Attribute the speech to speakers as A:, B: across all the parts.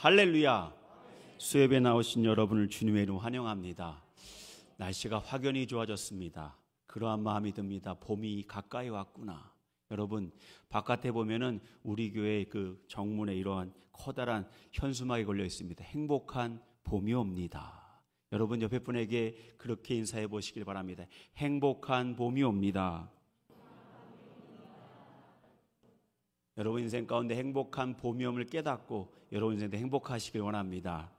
A: 할렐루야. 수협에 나오신 여러분을 주님의 이름 환영합니다. 날씨가 확연히 좋아졌습니다. 그러한 마음이 듭니다. 봄이 가까이 왔구나. 여러분, 바깥에 보면은 우리 교회 그 정문에 이러한 커다란 현수막이 걸려 있습니다. 행복한 봄이 옵니다. 여러분 옆에 분에게 그렇게 인사해 보시길 바랍니다. 행복한 봄이 옵니다. 여러분 인생 가운데 행복한 봄이 옴을 깨닫고 여러분 인생도 행복하시길 원합니다.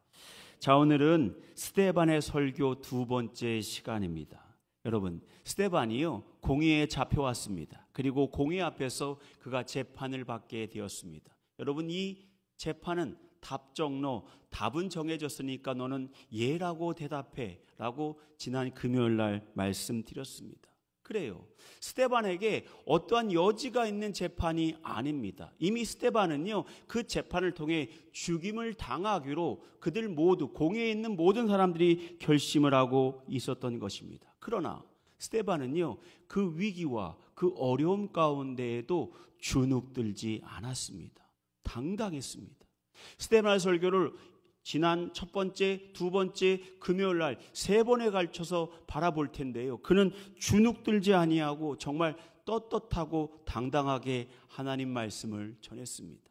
A: 자, 오늘은 스데반의 설교 두 번째 시간입니다. 여러분, 스데반이요 공의에 잡혀왔습니다. 그리고 공의 앞에서 그가 재판을 받게 되었습니다. 여러분, 이 재판은 답정너, 답은 정해졌으니까 너는 예라고 대답해 라고 지난 금요일 날 말씀드렸습니다. 그래요. 스데반에게 어떠한 여지가 있는 재판이 아닙니다. 이미 스데반은요 그 재판을 통해 죽임을 당하기로 그들 모두 공회에 있는 모든 사람들이 결심을 하고 있었던 것입니다. 그러나 스데반은요 그 위기와 그 어려움 가운데에도 주눅들지 않았습니다. 당당했습니다. 스데반의 설교를 지난 첫 번째, 두 번째 금요일 날 세 번에 걸쳐서 바라볼 텐데요. 그는 주눅들지 아니하고 정말 떳떳하고 당당하게 하나님 말씀을 전했습니다.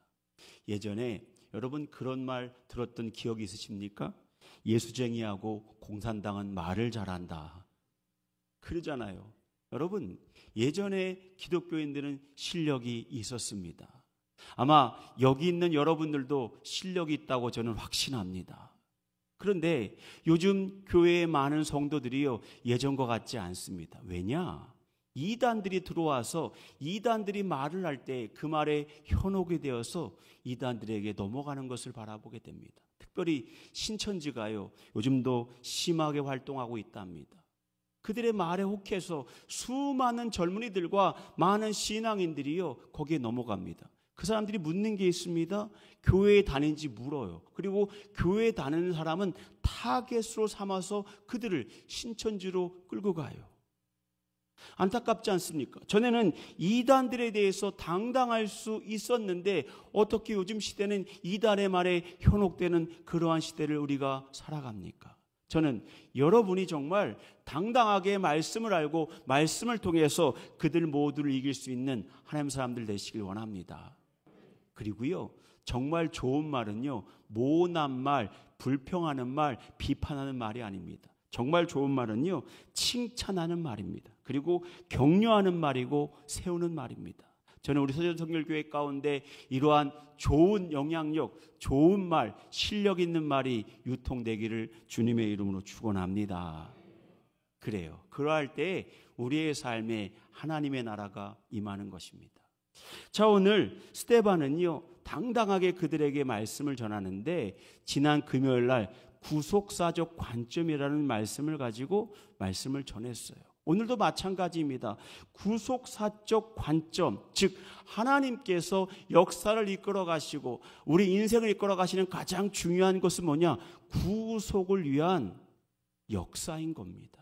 A: 예전에 여러분 그런 말 들었던 기억이 있으십니까? 예수쟁이하고 공산당은 말을 잘한다. 그러잖아요. 여러분, 예전에 기독교인들은 실력이 있었습니다. 아마 여기 있는 여러분들도 실력이 있다고 저는 확신합니다. 그런데 요즘 교회에 많은 성도들이요 예전과 같지 않습니다. 왜냐? 이단들이 들어와서 이단들이 말을 할 때 그 말에 현혹이 되어서 이단들에게 넘어가는 것을 바라보게 됩니다. 특별히 신천지가요 요즘도 심하게 활동하고 있답니다. 그들의 말에 혹해서 수많은 젊은이들과 많은 신앙인들이요 거기에 넘어갑니다. 그 사람들이 묻는 게 있습니다. 교회에 다니는지 물어요. 그리고 교회에 다니는 사람은 타겟으로 삼아서 그들을 신천지로 끌고 가요. 안타깝지 않습니까? 전에는 이단들에 대해서 당당할 수 있었는데 어떻게 요즘 시대는 이단의 말에 현혹되는 그러한 시대를 우리가 살아갑니까? 저는 여러분이 정말 당당하게 말씀을 알고 말씀을 통해서 그들 모두를 이길 수 있는 하나님 사람들 되시길 원합니다. 그리고요 정말 좋은 말은요 모난 말, 불평하는 말, 비판하는 말이 아닙니다. 정말 좋은 말은요 칭찬하는 말입니다. 그리고 격려하는 말이고 세우는 말입니다. 저는 우리 서전성결교회 가운데 이러한 좋은 영향력, 좋은 말, 실력 있는 말이 유통되기를 주님의 이름으로 축원합니다. 그래요. 그러할 때 우리의 삶에 하나님의 나라가 임하는 것입니다. 자, 오늘 스데반은요 당당하게 그들에게 말씀을 전하는데 지난 금요일 날 구속사적 관점이라는 말씀을 가지고 말씀을 전했어요. 오늘도 마찬가지입니다. 구속사적 관점, 즉 하나님께서 역사를 이끌어 가시고 우리 인생을 이끌어 가시는 가장 중요한 것은 뭐냐? 구속을 위한 역사인 겁니다.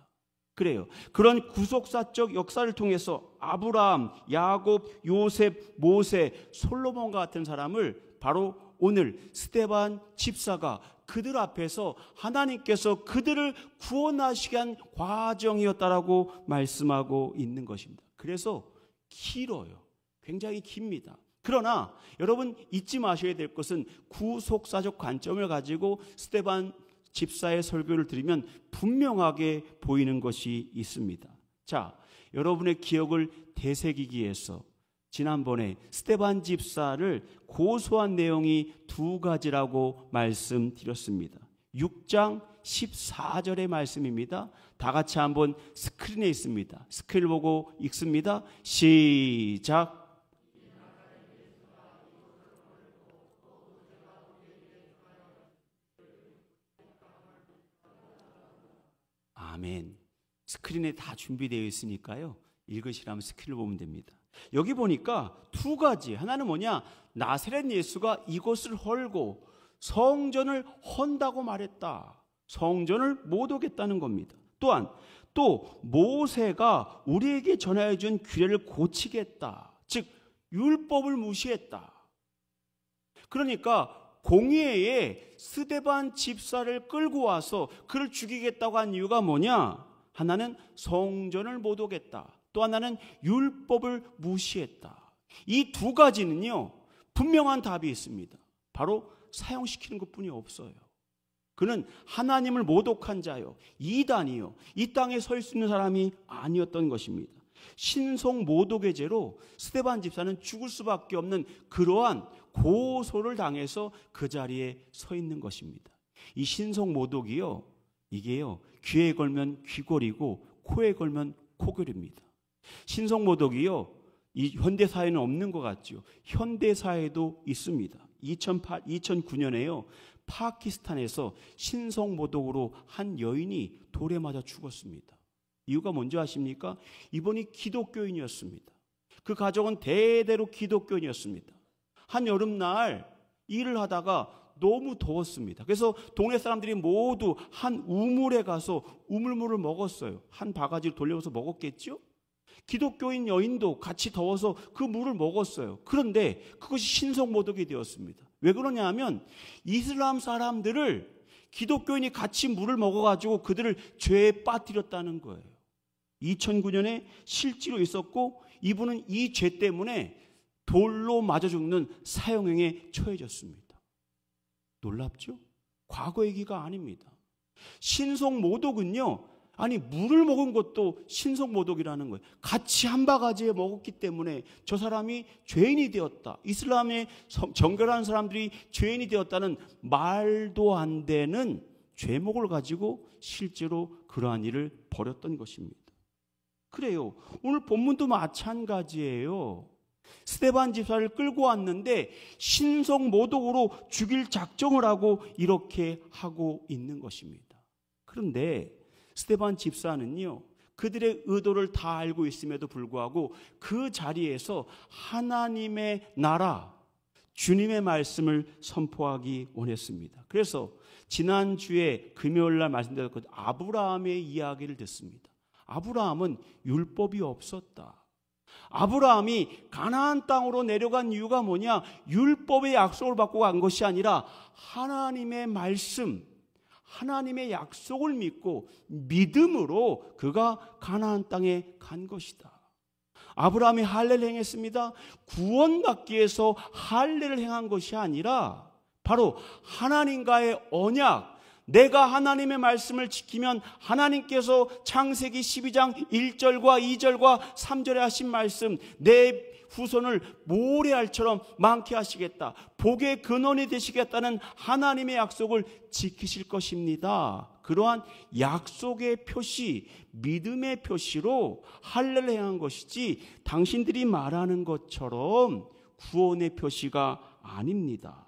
A: 그래요. 그런 구속사적 역사를 통해서 아브라함, 야곱, 요셉, 모세, 솔로몬과 같은 사람을 바로 오늘 스데반 집사가 그들 앞에서 하나님께서 그들을 구원하시게 한 과정이었다라고 말씀하고 있는 것입니다. 그래서 길어요. 굉장히 깁니다. 그러나 여러분 잊지 마셔야 될 것은 구속사적 관점을 가지고 스데반 집사의 설교를 들으면 분명하게 보이는 것이 있습니다. 자, 여러분의 기억을 되새기기 위해서 지난번에 스데반 집사를 고소한 내용이 두 가지라고 말씀드렸습니다. 6장 14절의 말씀입니다. 다 같이 한번 스크린에 있습니다. 스크린을 보고 읽습니다. 시작. 아멘. 스크린에 다 준비되어 있으니까요. 읽으시라면 스크린을 보면 됩니다. 여기 보니까 두 가지. 하나는 뭐냐? 나사렛 예수가 이곳을 헐고 성전을 헌다고 말했다. 성전을 못 오겠다는 겁니다. 또한 또 모세가 우리에게 전하여 준 규례를 고치겠다. 즉 율법을 무시했다. 그러니까 공회에 스데반 집사를 끌고 와서 그를 죽이겠다고 한 이유가 뭐냐? 하나는 성전을 못 오겠다. 또 하나는 율법을 무시했다. 이 두 가지는요, 분명한 답이 있습니다. 바로 사형시키는 것뿐이 없어요. 그는 하나님을 모독한 자요, 이단이요, 이 땅에 설 수 있는 사람이 아니었던 것입니다. 신성 모독의 죄로 스데반 집사는 죽을 수밖에 없는 그러한 고소를 당해서 그 자리에 서 있는 것입니다. 이 신성 모독이요, 이게요, 귀에 걸면 귀걸이고 코에 걸면 코걸입니다. 신성 모독이요, 이 현대 사회는 없는 것 같죠. 현대 사회도 있습니다. 2009년에요. 파키스탄에서 신성 모독으로 한 여인이 돌에 맞아 죽었습니다. 이유가 뭔지 아십니까? 이분이 기독교인이었습니다. 그 가족은 대대로 기독교인이었습니다. 한 여름날 일을 하다가 너무 더웠습니다. 그래서 동네 사람들이 모두 한 우물에 가서 우물물을 먹었어요. 한 바가지를 돌려서 먹었겠죠? 기독교인 여인도 같이 더워서 그 물을 먹었어요. 그런데 그것이 신성모독이 되었습니다. 왜 그러냐 하면 이슬람 사람들을 기독교인이 같이 물을 먹어가지고 그들을 죄에 빠뜨렸다는 거예요. 2009년에 실제로 있었고 이분은 이 죄 때문에 돌로 맞아 죽는 사형형에 처해졌습니다. 놀랍죠? 과거 얘기가 아닙니다. 신성모독은요, 아니 물을 먹은 것도 신성모독이라는 거예요. 같이 한 바가지에 먹었기 때문에 저 사람이 죄인이 되었다. 이슬람의 정결한 사람들이 죄인이 되었다는 말도 안 되는 죄목을 가지고 실제로 그러한 일을 벌였던 것입니다. 그래요. 오늘 본문도 마찬가지예요. 스데반 집사를 끌고 왔는데 신성모독으로 죽일 작정을 하고 이렇게 하고 있는 것입니다. 그런데 스데반 집사는요, 그들의 의도를 다 알고 있음에도 불구하고 그 자리에서 하나님의 나라, 주님의 말씀을 선포하기 원했습니다. 그래서 지난주에 금요일날 말씀드렸던 아브라함의 이야기를 듣습니다. 아브라함은 율법이 없었다. 아브라함이 가나안 땅으로 내려간 이유가 뭐냐? 율법의 약속을 받고 간 것이 아니라 하나님의 말씀, 하나님의 약속을 믿고 믿음으로 그가 가나안 땅에 간 것이다. 아브라함이 할례를 행했습니다. 구원받기 위해서 할례를 행한 것이 아니라 바로 하나님과의 언약, 내가 하나님의 말씀을 지키면 하나님께서 창세기 12장 1절과 2절과 3절에 하신 말씀, 내 후손을 모래알처럼 많게 하시겠다, 복의 근원이 되시겠다는 하나님의 약속을 지키실 것입니다. 그러한 약속의 표시, 믿음의 표시로 할례를 행한 것이지 당신들이 말하는 것처럼 구원의 표시가 아닙니다.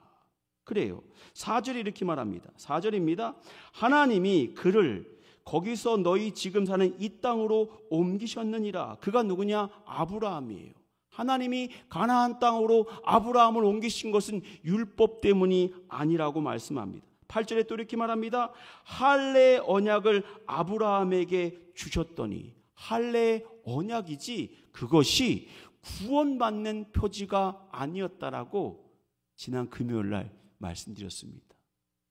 A: 그래요. 4절에 이렇게 말합니다. 4절입니다. 하나님이 그를 거기서 너희 지금 사는 이 땅으로 옮기셨느니라. 그가 누구냐? 아브라함이에요. 하나님이 가나안 땅으로 아브라함을 옮기신 것은 율법 때문이 아니라고 말씀합니다. 8절에 또 이렇게 말합니다. 할례 언약을 아브라함에게 주셨더니, 할례 언약이지 그것이 구원받는 표지가 아니었다라고 지난 금요일 날 말씀드렸습니다.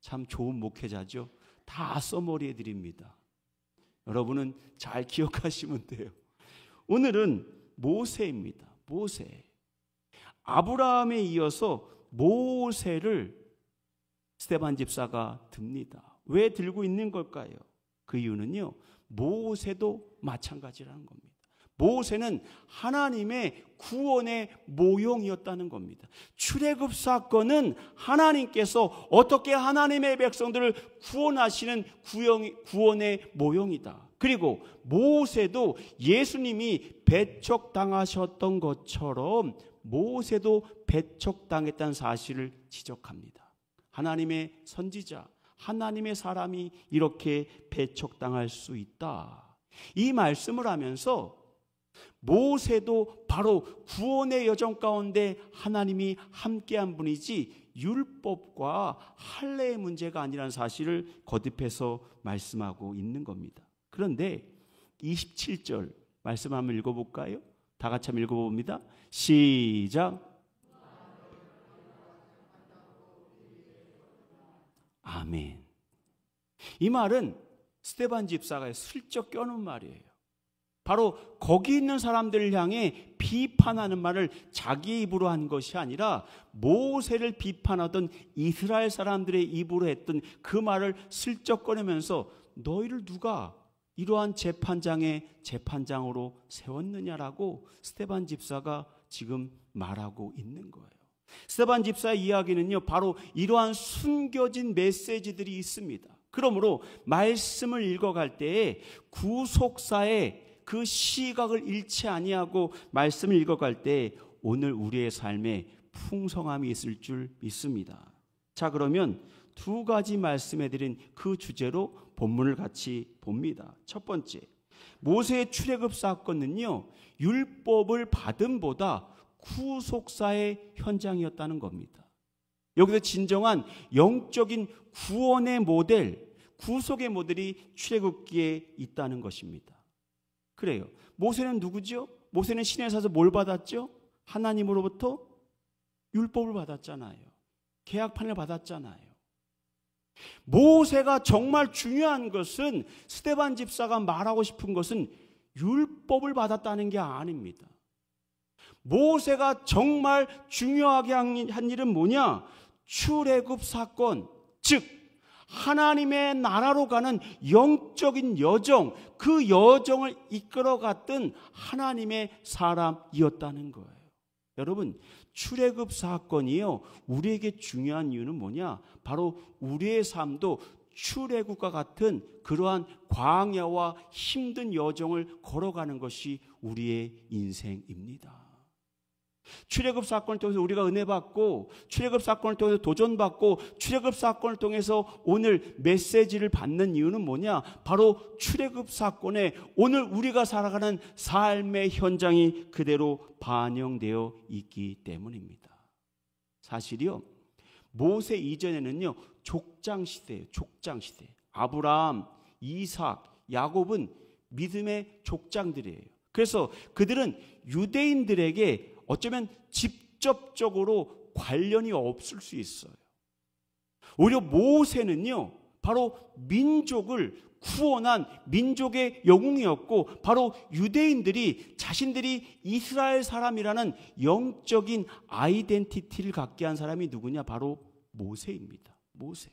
A: 참 좋은 목회자죠. 다 써머리해 드립니다. 여러분은 잘 기억하시면 돼요. 오늘은 모세입니다. 모세. 아브라함에 이어서 모세를 스데반 집사가 듭니다. 왜 들고 있는 걸까요? 그 이유는요, 모세도 마찬가지라는 겁니다. 모세는 하나님의 구원의 모형이었다는 겁니다. 출애굽 사건은 하나님께서 어떻게 하나님의 백성들을 구원하시는 구원의 모형이다. 그리고 모세도 예수님이 배척당하셨던 것처럼 모세도 배척당했다는 사실을 지적합니다. 하나님의 선지자, 하나님의 사람이 이렇게 배척당할 수 있다. 이 말씀을 하면서 모세도 바로 구원의 여정 가운데 하나님이 함께한 분이지 율법과 할례의 문제가 아니라는 사실을 거듭해서 말씀하고 있는 겁니다. 그런데 27절 말씀 한번 읽어볼까요? 다 같이 한번 읽어봅니다. 시작. 아멘. 이 말은 스데반 집사가 슬쩍 껴놓은 말이에요. 바로 거기 있는 사람들을 향해 비판하는 말을 자기 입으로 한 것이 아니라 모세를 비판하던 이스라엘 사람들의 입으로 했던 그 말을 슬쩍 꺼내면서 너희를 누가 이러한 재판장의 재판장으로 세웠느냐라고 스데반 집사가 지금 말하고 있는 거예요. 스데반 집사의 이야기는요, 바로 이러한 숨겨진 메시지들이 있습니다. 그러므로 말씀을 읽어갈 때에 구속사의 그 시각을 잃지 아니하고 말씀을 읽어갈 때 오늘 우리의 삶에 풍성함이 있을 줄 믿습니다. 자, 그러면 두 가지 말씀해드린 그 주제로 본문을 같이 봅니다. 첫 번째, 모세의 출애굽 사건은요, 율법을 받음보다 구속사의 현장이었다는 겁니다. 여기서 진정한 영적인 구원의 모델, 구속의 모델이 출애굽기에 있다는 것입니다. 그래요. 모세는 누구죠? 모세는 시내에서 뭘 받았죠? 하나님으로부터 율법을 받았잖아요. 계약판을 받았잖아요. 모세가 정말 중요한 것은, 스데반 집사가 말하고 싶은 것은 율법을 받았다는 게 아닙니다. 모세가 정말 중요하게 한 일은 뭐냐? 출애굽 사건, 즉 하나님의 나라로 가는 영적인 여정, 그 여정을 이끌어갔던 하나님의 사람이었다는 거예요. 여러분, 출애굽 사건이요, 우리에게 중요한 이유는 뭐냐? 바로 우리의 삶도 출애굽과 같은 그러한 광야와 힘든 여정을 걸어가는 것이 우리의 인생입니다. 출애굽 사건을 통해서 우리가 은혜 받고, 출애굽 사건을 통해서 도전받고, 출애굽 사건을 통해서 오늘 메시지를 받는 이유는 뭐냐? 바로 출애굽 사건에 오늘 우리가 살아가는 삶의 현장이 그대로 반영되어 있기 때문입니다. 사실이요, 모세 이전에는요, 족장 시대예요. 족장 시대. 아브라함, 이삭, 야곱은 믿음의 족장들이에요. 그래서 그들은 유대인들에게 어쩌면 직접적으로 관련이 없을 수 있어요. 오히려 모세는요, 바로 민족을 구원한 민족의 영웅이었고, 바로 유대인들이 자신들이 이스라엘 사람이라는 영적인 아이덴티티를 갖게 한 사람이 누구냐? 바로 모세입니다. 모세.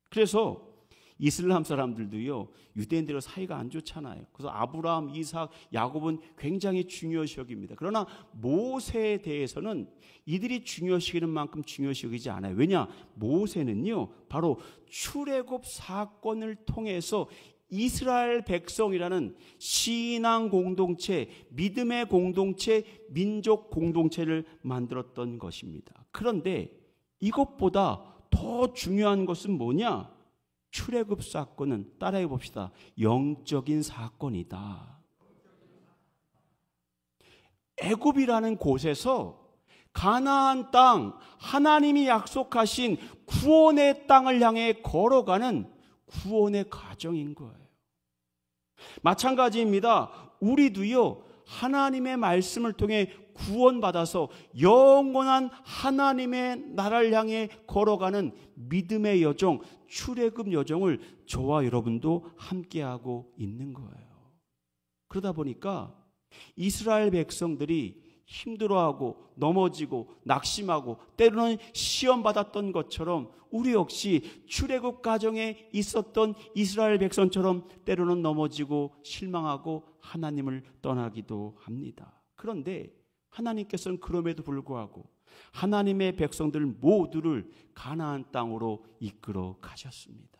A: 그래서 이슬람 사람들도요, 유대인들과 사이가 안 좋잖아요. 그래서 아브라함, 이삭, 야곱은 굉장히 중요시 여깁니다. 그러나 모세에 대해서는 이들이 중요시 여기는 만큼 중요시 여기지 않아요. 왜냐? 모세는요, 바로 출애굽 사건을 통해서 이스라엘 백성이라는 신앙 공동체, 믿음의 공동체, 민족 공동체를 만들었던 것입니다. 그런데 이것보다 더 중요한 것은 뭐냐? 출애굽 사건은, 따라해 봅시다, 영적인 사건이다. 애굽이라는 곳에서 가나안 땅, 하나님이 약속하신 구원의 땅을 향해 걸어가는 구원의 과정인 거예요. 마찬가지입니다. 우리도요, 하나님의 말씀을 통해 구원받아서 영원한 하나님의 나라를 향해 걸어가는 믿음의 여정, 출애굽 여정을 저와 여러분도 함께하고 있는 거예요. 그러다 보니까 이스라엘 백성들이 힘들어하고 넘어지고 낙심하고 때로는 시험받았던 것처럼 우리 역시 출애굽 과정에 있었던 이스라엘 백성처럼 때로는 넘어지고 실망하고 하나님을 떠나기도 합니다. 그런데 하나님께서는 그럼에도 불구하고 하나님의 백성들 모두를 가나안 땅으로 이끌어 가셨습니다.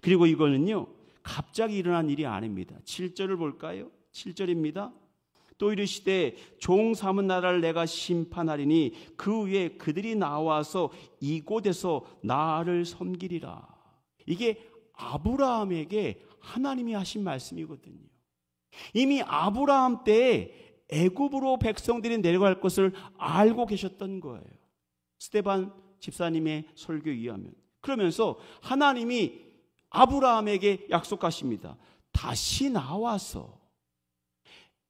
A: 그리고 이거는요, 갑자기 일어난 일이 아닙니다. 7절을 볼까요? 7절입니다. 또 이르시되 종 삼은 나라를 내가 심판하리니 그 위에 그들이 나와서 이곳에서 나를 섬기리라. 이게 아브라함에게 하나님이 하신 말씀이거든요. 이미 아브라함 때에 애굽으로 백성들이 내려갈 것을 알고 계셨던 거예요. 스데반 집사님의 설교에 의하면. 그러면서 하나님이 아브라함에게 약속하십니다. 다시 나와서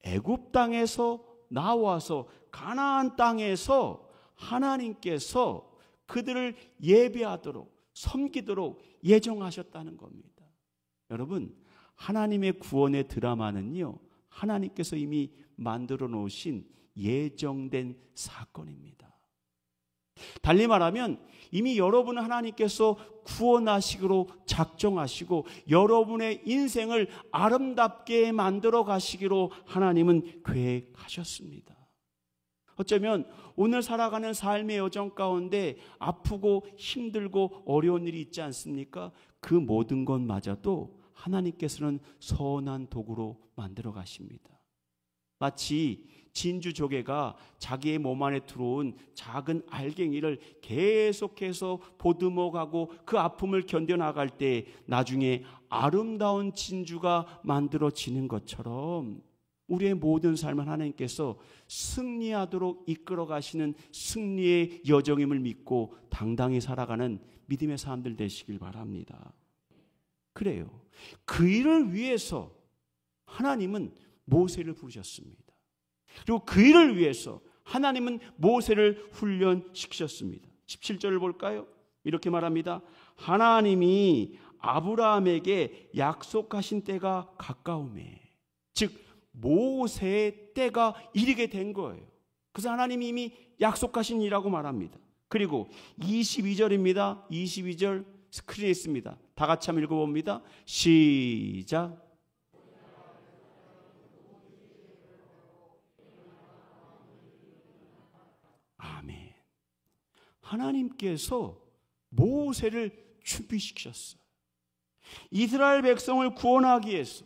A: 애굽 땅에서 나와서 가나안 땅에서 하나님께서 그들을 예배하도록 섬기도록 예정하셨다는 겁니다. 여러분, 하나님의 구원의 드라마는요, 하나님께서 이미 만들어 놓으신 예정된 사건입니다. 달리 말하면 이미 여러분은 하나님께서 구원하시기로 작정하시고 여러분의 인생을 아름답게 만들어 가시기로 하나님은 계획하셨습니다. 어쩌면 오늘 살아가는 삶의 여정 가운데 아프고 힘들고 어려운 일이 있지 않습니까? 그 모든 것마저도 하나님께서는 선한 도구로 만들어 가십니다. 마치 진주조개가 자기의 몸 안에 들어온 작은 알갱이를 계속해서 보듬어가고 그 아픔을 견뎌나갈 때 나중에 아름다운 진주가 만들어지는 것처럼 우리의 모든 삶을 하나님께서 승리하도록 이끌어 가시는 승리의 여정임을 믿고 당당히 살아가는 믿음의 사람들 되시길 바랍니다. 그래요. 그 일을 위해서 하나님은 모세를 부르셨습니다. 그리고 그 일을 위해서 하나님은 모세를 훈련시키셨습니다. 17절을 볼까요? 이렇게 말합니다. 하나님이 아브라함에게 약속하신 때가 가까우매, 즉 모세의 때가 이르게 된 거예요. 그래서 하나님이 이미 약속하신 일이라고 말합니다. 그리고 22절입니다. 22절 스크린에 있습니다. 다 같이 한번 읽어봅니다. 시작. 아멘. 하나님께서 모세를 준비시키셨어요. 이스라엘 백성을 구원하기 위해서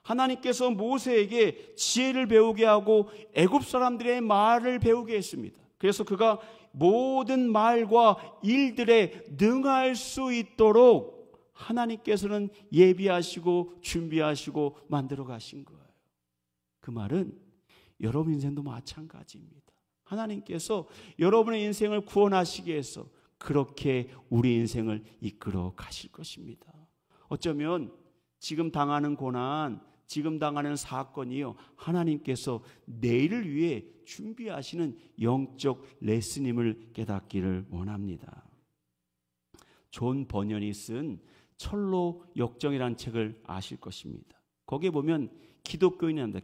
A: 하나님께서 모세에게 지혜를 배우게 하고 애굽 사람들의 말을 배우게 했습니다. 그래서 그가 모든 말과 일들에 능할 수 있도록 하나님께서는 예비하시고 준비하시고 만들어 가신 거예요. 그 말은 여러분 인생도 마찬가지입니다. 하나님께서 여러분의 인생을 구원하시기 위해서 그렇게 우리 인생을 이끌어 가실 것입니다. 어쩌면 지금 당하는 고난, 지금 당하는 사건이요, 하나님께서 내일을 위해 준비하시는 영적 레슨임을 깨닫기를 원합니다. 존 버년이 쓴 철로 역정이라는 책을 아실 것입니다. 거기에 보면 기독교인이 합니다.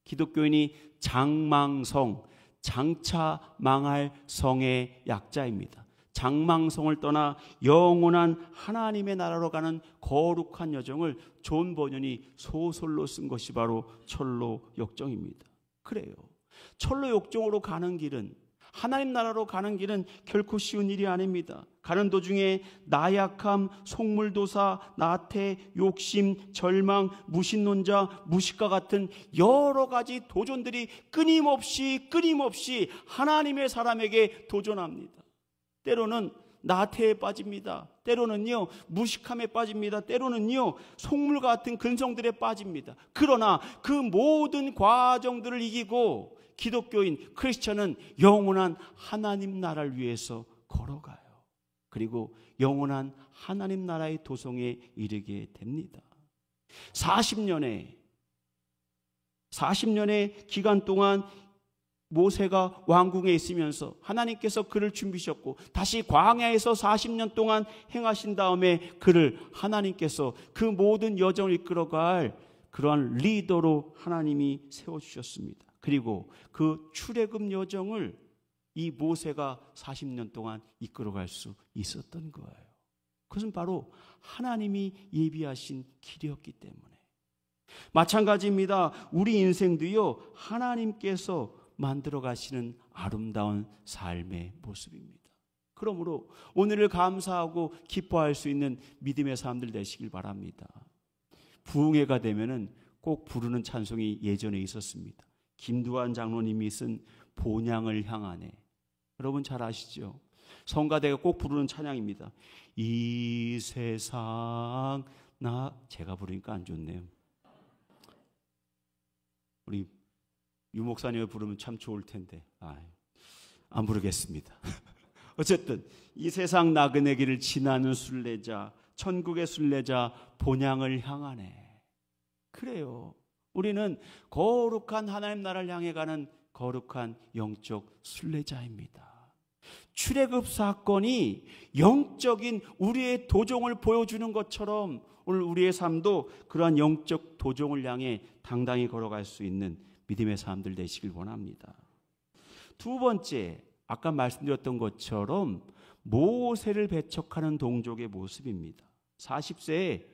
A: 기독교인이 장망성, 장차 망할 성의 약자입니다. 장망성을 떠나 영원한 하나님의 나라로 가는 거룩한 여정을 존 버년이 소설로 쓴 것이 바로 철로 역정입니다. 그래요. 철로 역정으로 가는 길은, 하나님 나라로 가는 길은 결코 쉬운 일이 아닙니다. 가는 도중에 나약함, 속물도사, 나태, 욕심, 절망, 무신론자, 무식과 같은 여러 가지 도전들이 끊임없이 하나님의 사람에게 도전합니다. 때로는 나태에 빠집니다. 때로는요 무식함에 빠집니다. 때로는요 속물 같은 근성들에 빠집니다. 그러나 그 모든 과정들을 이기고 기독교인 크리스천은 영원한 하나님 나라를 위해서 걸어가요. 그리고 영원한 하나님 나라의 도성에 이르게 됩니다. 40년의 기간 동안 모세가 왕궁에 있으면서 하나님께서 그를 준비하셨고 다시 광야에서 40년 동안 행하신 다음에 그를 하나님께서 그 모든 여정을 이끌어갈 그러한 리더로 하나님이 세워주셨습니다. 그리고 그 출애굽 여정을 이 모세가 40년 동안 이끌어갈 수 있었던 거예요. 그것은 바로 하나님이 예비하신 길이었기 때문에. 마찬가지입니다. 우리 인생도요 하나님께서 만들어 가시는 아름다운 삶의 모습입니다. 그러므로 오늘을 감사하고 기뻐할 수 있는 믿음의 사람들 되시길 바랍니다. 부흥회가 되면은 꼭 부르는 찬송이 예전에 있었습니다. 김두한 장로님이 쓴 본향을 향하네. 여러분 잘 아시죠? 성가대가 꼭 부르는 찬양입니다. 이 세상 제가 부르니까 안 좋네요. 우리 유 목사님을 부르면 참 좋을 텐데 안 부르겠습니다. 어쨌든 이 세상 나그네 길을 지나는 순례자, 천국의 순례자 본향을 향하네. 그래요. 우리는 거룩한 하나님 나라를 향해 가는 거룩한 영적 순례자입니다. 출애굽 사건이 영적인 우리의 도종을 보여주는 것처럼 오늘 우리의 삶도 그러한 영적 도종을 향해 당당히 걸어갈 수 있는 믿음의 사람들 되시길 원합니다. 두 번째, 아까 말씀드렸던 것처럼 모세를 배척하는 동족의 모습입니다. 40세에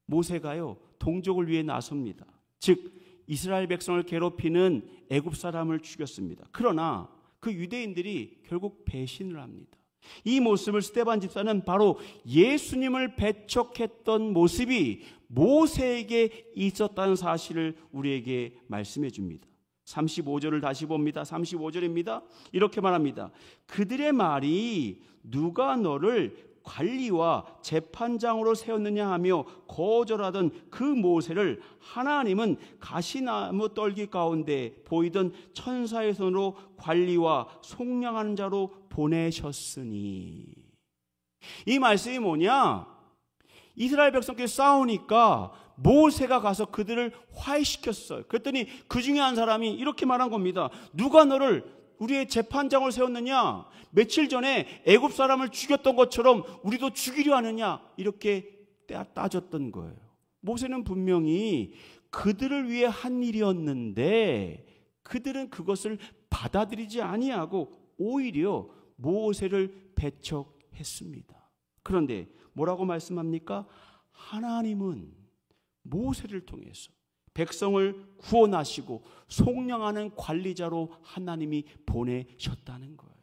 A: 모세가요, 동족을 위해 나섭니다. 즉 이스라엘 백성을 괴롭히는 애굽 사람을 죽였습니다. 그러나 그 유대인들이 결국 배신을 합니다. 이 모습을 스데반 집사는 바로 예수님을 배척했던 모습이 모세에게 있었다는 사실을 우리에게 말씀해 줍니다. 35절을 다시 봅니다. 35절입니다. 이렇게 말합니다. 그들의 말이 누가 너를 관리와 재판장으로 세웠느냐 하며 거절하던 그 모세를 하나님은 가시나무 떨기 가운데 보이던 천사의 손으로 관리와 속량하는 자로 보내셨으니. 이 말씀이 뭐냐? 이스라엘 백성끼리 싸우니까 모세가 가서 그들을 화해시켰어요. 그랬더니 그 중에 한 사람이 이렇게 말한 겁니다. 누가 너를 우리의 재판장을 세웠느냐? 며칠 전에 애굽 사람을 죽였던 것처럼 우리도 죽이려 하느냐? 이렇게 따졌던 거예요. 모세는 분명히 그들을 위해 한 일이었는데 그들은 그것을 받아들이지 아니하고 오히려 모세를 배척했습니다. 그런데 뭐라고 말씀합니까? 하나님은 모세를 통해서 백성을 구원하시고 속량하는 관리자로 하나님이 보내셨다는 거예요.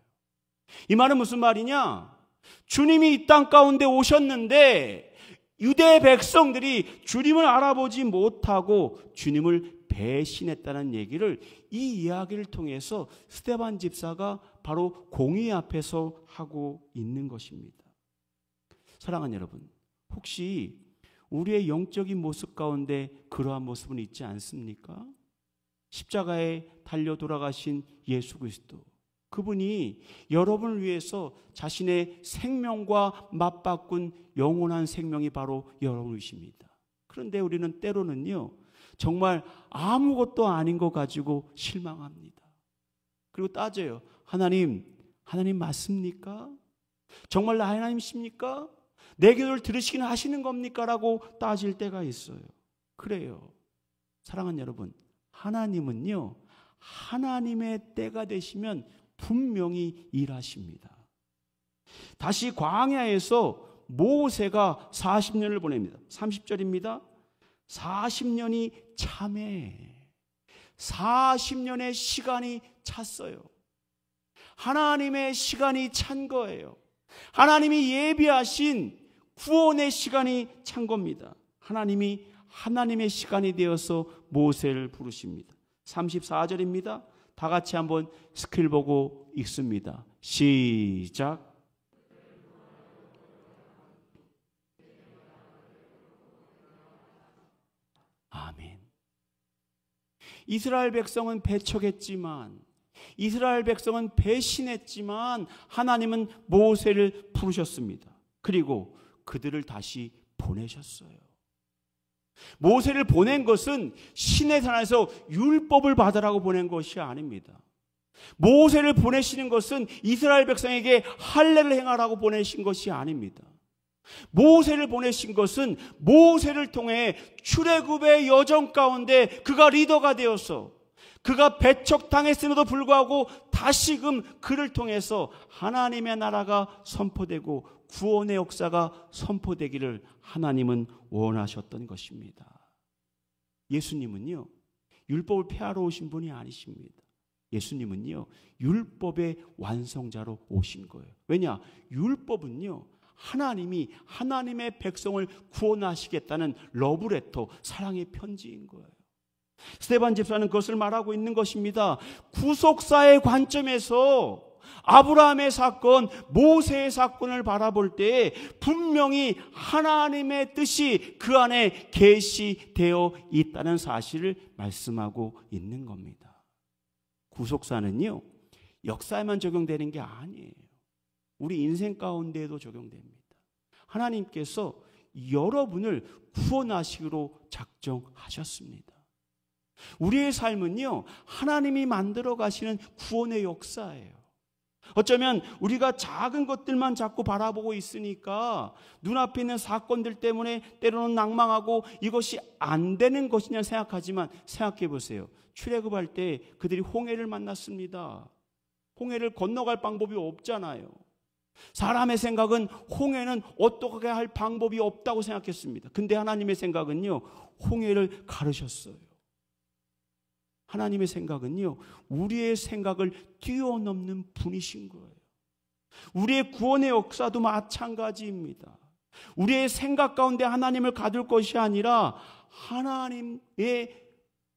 A: 이 말은 무슨 말이냐? 주님이 이 땅 가운데 오셨는데 유대 백성들이 주님을 알아보지 못하고 주님을 배신했다는 얘기를 이 이야기를 통해서 스데반 집사가 바로 공의 앞에서 하고 있는 것입니다. 사랑하는 여러분, 혹시 우리의 영적인 모습 가운데 그러한 모습은 있지 않습니까? 십자가에 달려 돌아가신 예수 그리스도, 그분이 여러분을 위해서 자신의 생명과 맞바꾼 영원한 생명이 바로 여러분이십니다. 그런데 우리는 때로는요, 정말 아무것도 아닌 거 가지고 실망합니다. 그리고 따져요. 하나님 맞습니까? 정말 나 하나님이십니까? 내 기도를 들으시긴 하시는 겁니까? 라고 따질 때가 있어요. 그래요. 사랑하는 여러분, 하나님은요, 하나님의 때가 되시면 분명히 일하십니다. 다시 광야에서 모세가 40년을 보냅니다. 30절입니다. 40년이 참해. 40년의 시간이 찼어요. 하나님의 시간이 찬 거예요. 하나님이 예비하신 구원의 시간이 찬 겁니다. 하나님이 하나님의 시간이 되어서 모세를 부르십니다. 34절입니다. 다 같이 한번 스크린 보고 읽습니다. 시작. 아멘. 이스라엘 백성은 배척했지만, 이스라엘 백성은 배신했지만 하나님은 모세를 부르셨습니다. 그리고 그들을 다시 보내셨어요. 모세를 보낸 것은 시내 산에서 율법을 받으라고 보낸 것이 아닙니다. 모세를 보내시는 것은 이스라엘 백성에게 할례를 행하라고 보내신 것이 아닙니다. 모세를 보내신 것은 모세를 통해 출애굽의 여정 가운데 그가 리더가 되어서 그가 배척당했음에도 불구하고 다시금 그를 통해서 하나님의 나라가 선포되고 구원의 역사가 선포되기를 하나님은 원하셨던 것입니다. 예수님은요, 율법을 폐하러 오신 분이 아니십니다. 예수님은요, 율법의 완성자로 오신 거예요. 왜냐? 율법은요, 하나님이 하나님의 백성을 구원하시겠다는 러브레터, 사랑의 편지인 거예요. 스데반 집사는 그것을 말하고 있는 것입니다. 구속사의 관점에서 아브라함의 사건, 모세의 사건을 바라볼 때 분명히 하나님의 뜻이 그 안에 계시되어 있다는 사실을 말씀하고 있는 겁니다. 구속사는요, 역사에만 적용되는 게 아니에요. 우리 인생 가운데에도 적용됩니다. 하나님께서 여러분을 구원하시기로 작정하셨습니다. 우리의 삶은요, 하나님이 만들어 가시는 구원의 역사예요. 어쩌면 우리가 작은 것들만 자꾸 바라보고 있으니까 눈앞에 있는 사건들 때문에 때로는 낭망하고 이것이 안 되는 것이냐 생각하지만, 생각해 보세요. 출애굽할 때 그들이 홍해를 만났습니다. 홍해를 건너갈 방법이 없잖아요. 사람의 생각은 홍해는 어떻게 할 방법이 없다고 생각했습니다. 근데 하나님의 생각은요, 홍해를 가르셨어요. 하나님의 생각은요, 우리의 생각을 뛰어넘는 분이신 거예요. 우리의 구원의 역사도 마찬가지입니다. 우리의 생각 가운데 하나님을 가둘 것이 아니라 하나님의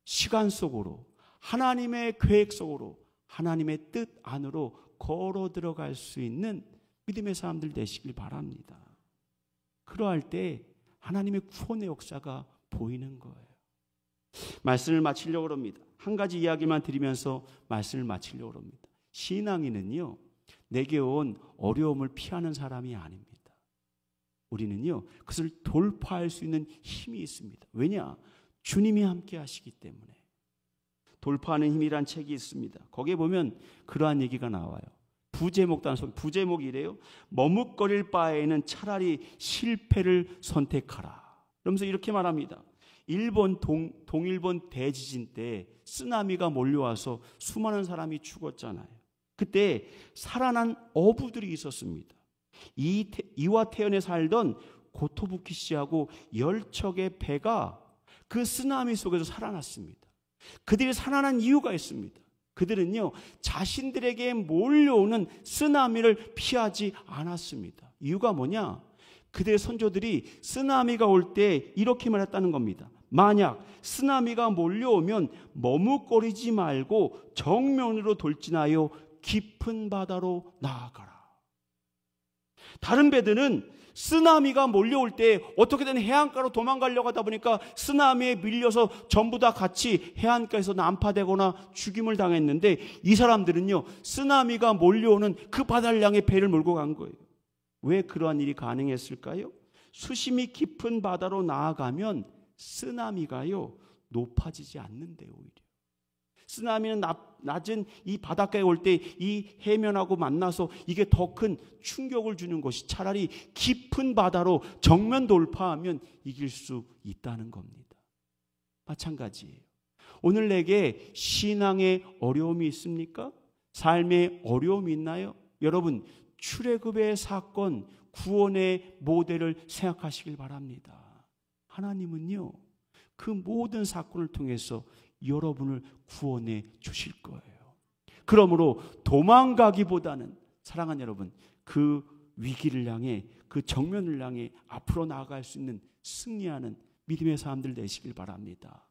A: 시간 속으로, 하나님의 계획 속으로, 하나님의 뜻 안으로 걸어 들어갈 수 있는 믿음의 사람들 되시길 바랍니다. 그러할 때 하나님의 구원의 역사가 보이는 거예요. 말씀을 마치려고 합니다. 한 가지 이야기만 드리면서 말씀을 마치려고 합니다. 신앙인은요, 내게 온 어려움을 피하는 사람이 아닙니다. 우리는요, 그것을 돌파할 수 있는 힘이 있습니다. 왜냐? 주님이 함께 하시기 때문에. 돌파하는 힘이란 책이 있습니다. 거기에 보면 그러한 얘기가 나와요. 부제목이 이래요. 머뭇거릴 바에는 차라리 실패를 선택하라. 그러면서 이렇게 말합니다. 일본 동일본 대지진 때 쓰나미가 몰려와서 수많은 사람이 죽었잖아요. 그때 살아난 어부들이 있었습니다. 이와테현에 살던 고토부키 씨하고 10척의 배가 그 쓰나미 속에서 살아났습니다. 그들이 살아난 이유가 있습니다. 그들은요, 자신들에게 몰려오는 쓰나미를 피하지 않았습니다. 이유가 뭐냐? 그들의 선조들이 쓰나미가 올 때 이렇게 말했다는 겁니다. 만약 쓰나미가 몰려오면 머뭇거리지 말고 정면으로 돌진하여 깊은 바다로 나아가라. 다른 배들은 쓰나미가 몰려올 때 어떻게든 해안가로 도망가려고 하다 보니까 쓰나미에 밀려서 전부 다 같이 해안가에서 난파되거나 죽임을 당했는데, 이 사람들은요, 쓰나미가 몰려오는 그 바다를 향해 배를 몰고 간 거예요. 왜 그러한 일이 가능했을까요? 수심이 깊은 바다로 나아가면 쓰나미가요, 높아지지 않는데요. 오히려 쓰나미는 낮은 이 바닷가에 올 때 이 해면하고 만나서 이게 더 큰 충격을 주는 것이, 차라리 깊은 바다로 정면 돌파하면 이길 수 있다는 겁니다. 마찬가지예요. 오늘 내게 신앙의 어려움이 있습니까? 삶의 어려움이 있나요? 여러분, 출애굽의 사건, 구원의 모델을 생각하시길 바랍니다. 하나님은요, 그 모든 사건을 통해서 여러분을 구원해 주실 거예요. 그러므로 도망가기보다는, 사랑하는 여러분, 그 위기를 향해, 그 정면을 향해 앞으로 나아갈 수 있는 승리하는 믿음의 사람들 되시길 바랍니다.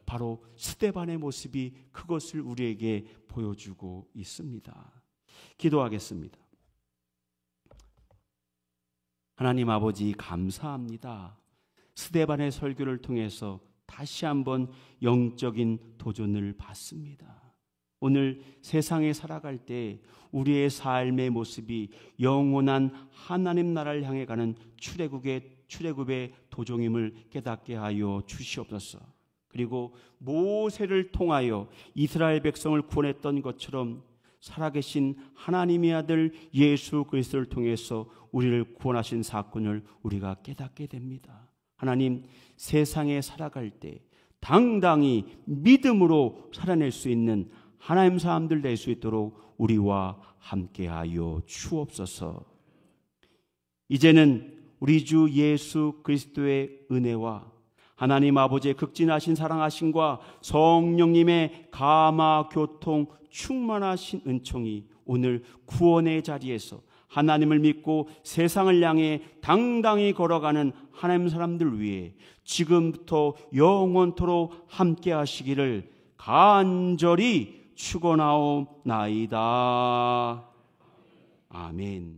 A: 바로 스데반의 모습이 그것을 우리에게 보여주고 있습니다. 기도하겠습니다. 하나님 아버지, 감사합니다. 스데반의 설교를 통해서 다시 한번 영적인 도전을 받습니다. 오늘 세상에 살아갈 때 우리의 삶의 모습이 영원한 하나님 나라를 향해 가는 출애굽의 도종임을 깨닫게 하여 주시옵소서. 그리고 모세를 통하여 이스라엘 백성을 구원했던 것처럼 살아계신 하나님의 아들 예수 그리스도를 통해서 우리를 구원하신 사건을 우리가 깨닫게 됩니다. 하나님, 세상에 살아갈 때 당당히 믿음으로 살아낼 수 있는 하나님 사람들 될 수 있도록 우리와 함께하여 주옵소서. 이제는 우리 주 예수 그리스도의 은혜와 하나님 아버지의 극진하신 사랑하심과 성령님의 감화 교통 충만하신 은총이 오늘 구원의 자리에서 하나님을 믿고 세상을 향해 당당히 걸어가는 하나님 사람들 위해 지금부터 영원토록 함께 하시기를 간절히 축원하옵나이다. 아멘.